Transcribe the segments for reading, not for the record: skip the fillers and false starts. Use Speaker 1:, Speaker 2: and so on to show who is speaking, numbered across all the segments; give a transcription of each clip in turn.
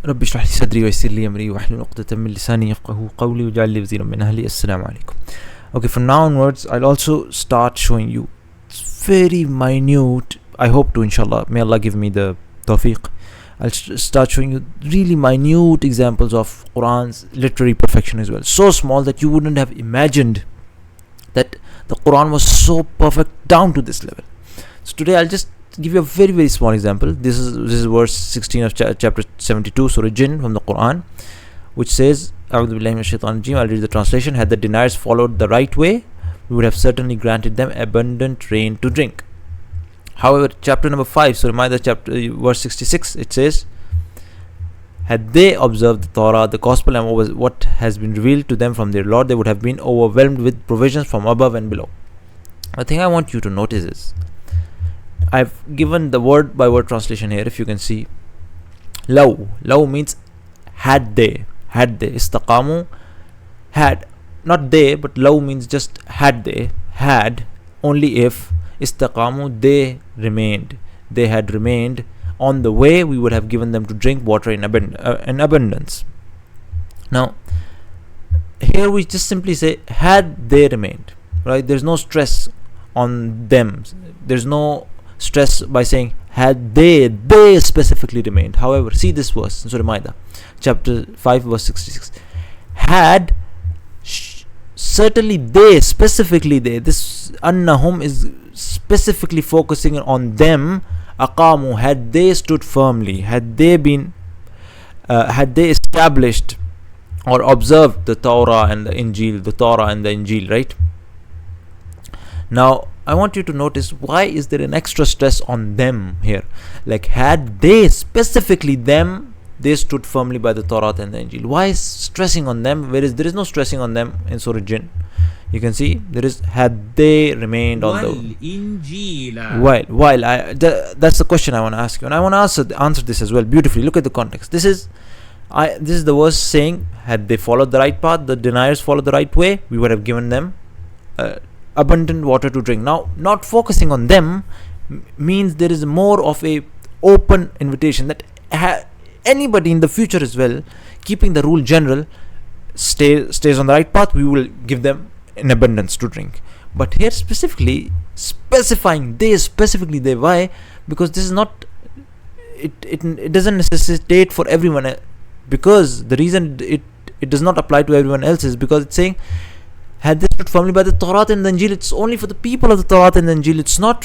Speaker 1: رب اشرح لي صدري ويسر لي أمري واحلل عقدة من لساني يفقهوا قولي واجعل لي وزيرا من أهلي. السلام عليكم. Okay, from now onwards, I'll also start showing you very minute, I hope to, inshallah, may Allah give me the tawfiq, I'll start showing you really minute examples of Qur'an's literary perfection as well. So small that you wouldn't have imagined that the Qur'an was so perfect down to this level. So today I'll just give you a very, very small example. This is verse 16 of chapter 72, Surah Jinn, from the Qur'an, which says, A'udhu billahi minash shaitanir rajim. I'll read the translation. Had the deniers followed the right way, we would have certainly granted them abundant rain to drink. However, chapter number 5, Surah Ma'idah, verse 66, it says, had they observed the Torah, the Gospel, and what has been revealed to them from their Lord, they would have been overwhelmed with provisions from above and below. The thing I want you to notice is, I've given the word by word translation here. If you can see, law means had they, istaqamu, had, not they, but law means just had they, had, only if, istaqamu, they had remained on the way, we would have given them to drink water in abundance. Now here we just simply say had they remained, right? There's no stress on them, there's no stress by saying had they specifically remained. However, see this verse in Surah Ma'idah, chapter 5, verse 66. Had, certainly they, specifically they, this annahum is specifically focusing on them. Aqamu, had they stood firmly, had they established or observed the Torah and the Injil, right? Now I want you to notice, why is there an extra stress on them here? Like, had they, specifically them, they stood firmly by the Torah and the Injil. Why is stressing on them, whereas there is no stressing on them in Surah Jinn? You can see there is had they remained on the while. That's the question I want to ask you, and I want to answer this as well beautifully. Look at the context. This is the verse saying, had they followed the right path, the deniers followed the right way, we would have given them abundant water to drink. Now, not focusing on them means there is more of a open invitation that anybody in the future as well, keeping the rule general, stays on the right path, we will give them in abundance to drink. But here specifying they, why? Because this is not, it doesn't necessitate for everyone, because the reason it does not apply to everyone else is because it's saying had they stood firmly by the Torah and the Injil. It's only for the people of the Torah and the Injil. It's not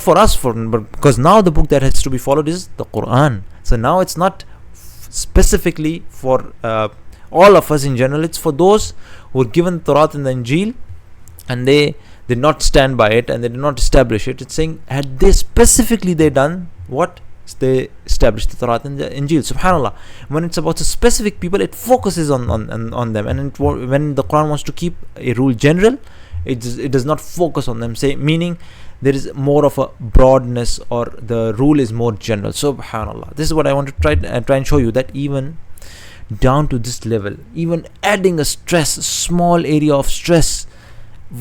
Speaker 1: for us, because now the book that has to be followed is the Qur'an. So now it's not specifically for all of us in general. It's for those who were given the Torah and the Injil and they did not stand by it and they did not establish it. It's saying, had they specifically done what? They established the Torah and the Injil. Subhanallah. When it's about the specific people, it focuses on them, and when the Quran wants to keep a rule general, it does not focus on them, meaning there is more of a broadness, or the rule is more general. Subhanallah. This is what I want to try and show you, that even down to this level, even adding a small area of stress,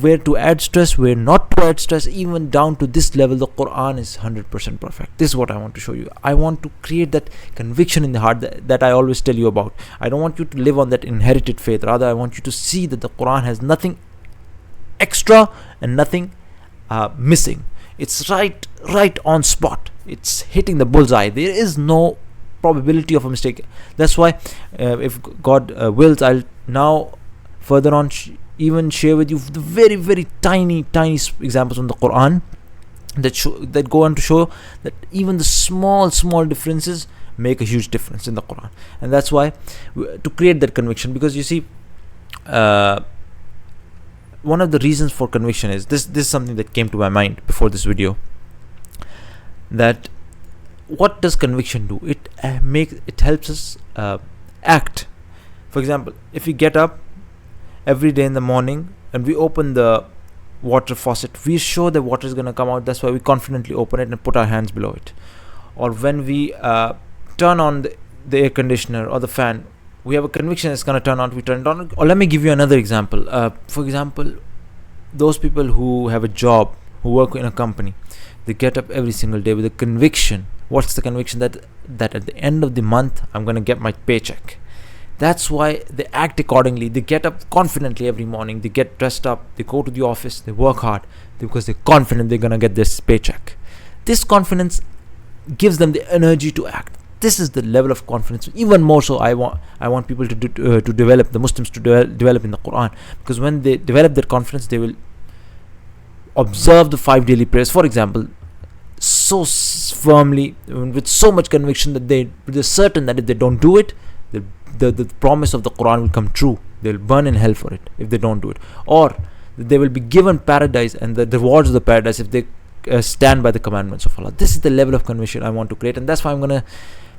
Speaker 1: where to add stress, where not to add stress, even down to this level, the Quran is 100% perfect. This is what I want to show you. I want to create that conviction in the heart that I always tell you about. I don't want you to live on that inherited faith. Rather, I want you to see that the Quran has nothing extra and nothing missing. It's right on spot. It's hitting the bullseye. There is no probability of a mistake. That's why if God wills, I'll now further on even share with you the very, very tiny examples from the Quran that go on to show that even the small differences make a huge difference in the Quran. And that's why, to create that conviction, because you see, one of the reasons for conviction is this is something that came to my mind before this video, that what does conviction do? It helps us act. For example, if we get up every day in the morning and we open the water faucet, we are sure that water is going to come out. That's why we confidently open it and put our hands below it. Or when we turn on the air conditioner or the fan, we have a conviction it's going to turn on, we turn it on. Or let me give you another example. For example, those people who have a job, who work in a company, they get up every single day with a conviction. What's the conviction? That at the end of the month I'm going to get my paycheck. That's why they act accordingly. They get up confidently every morning. They get dressed up. They go to the office. They work hard because they're confident they're going to get this paycheck. This confidence gives them the energy to act. This is the level of confidence. Even more so, I want people to develop, the Muslims to develop in the Qur'an, because when they develop their confidence, they will observe the 5 daily prayers, for example, so firmly, with so much conviction that they're certain that if they don't do it, the promise of the Qur'an will come true. They'll burn in hell for it if they don't do it, or they will be given paradise and the rewards of the paradise if they stand by the commandments of Allah. This is the level of conviction I want to create, and that's why I'm going to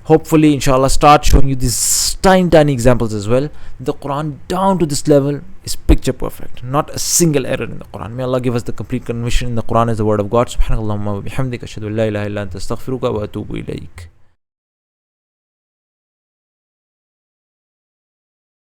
Speaker 1: hopefully, inshallah, start showing you these tiny examples as well. The Quran down to this level is picture perfect. Not a single error in the Quran. May Allah give us the complete conviction in the Quran as the word of God. Subhanakallahumma wa bihamdika ashhadu an la ilaha illa anta astaghfiruka wa atubu ilayk.